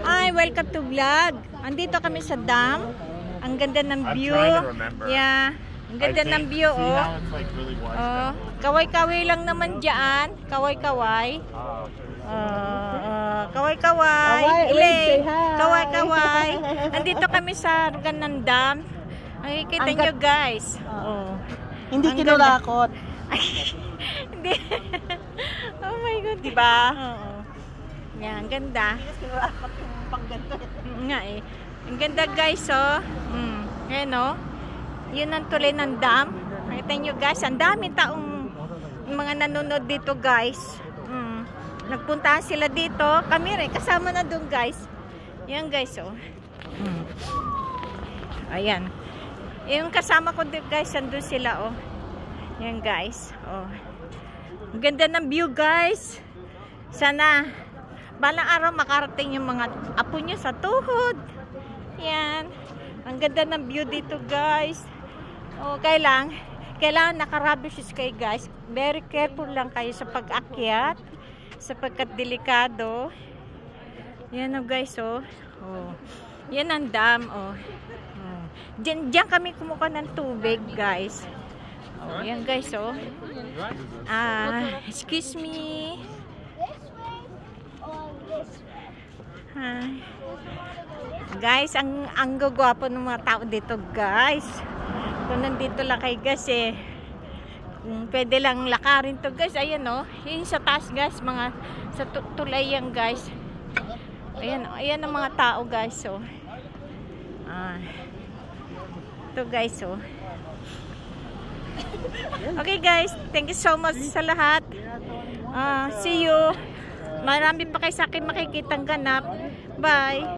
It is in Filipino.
Ay, welcome to vlog. Andito kami sa dam. Ang ganda ng view. Yeah. Ang ganda ng view, oh. Oh, kaway-kaway lang naman diyan. Kaway-kaway. Kaway-kaway. Ilay. Kaway-kaway. Andito kami sa ng dam. Ay, kita nyo, guys. Oh. Hindi kinulakot. Hindi. Oh my God. Diba? Oo. Yan, ang ganda. Kinulakot yung pang ganito. Nga eh. Ang ganda, guys, oh. Ayan, oh. Yun ang tuloy ng dam. Nakita nyo, guys. Ang dami taong mga nanonood dito, guys. Nagpuntahan sila dito. Kami rin. Kasama na doon, guys. Yan, guys, oh. Ayan. Yung kasama ko dito, guys. Andun sila, oh. Yan, guys. Oh. Ang ganda ng view, guys. Sana balang araw makarating yung mga apo nyo sa tuhod. Yan. Ang ganda ng view dito, guys. Oh, kailangan nakarabis kayo, guys. Very careful lang kayo sa pag-akyat. Sapagkat delikado. Yan, oh, guys, oh. Oh. Yan ang dam, oh. Oh. Diyan kami kumuha ng tubig, guys. Oh, yan, guys, oh. Excuse me. Hi. Guys, ang gagwapo ng mga tao dito, guys. Kung nandito lang kayo, guys, eh. Pwede lang lakarin to, guys. Ayan, oh. Yun sa taas, guys. Mga sa tulay yan, guys. Ayan, ayan ang mga tao, guys, oh. Ito, guys, oh. Okay, guys. Thank you so much sa lahat. See you. Marami pa kayo sa akin makikitang ganap. Bye.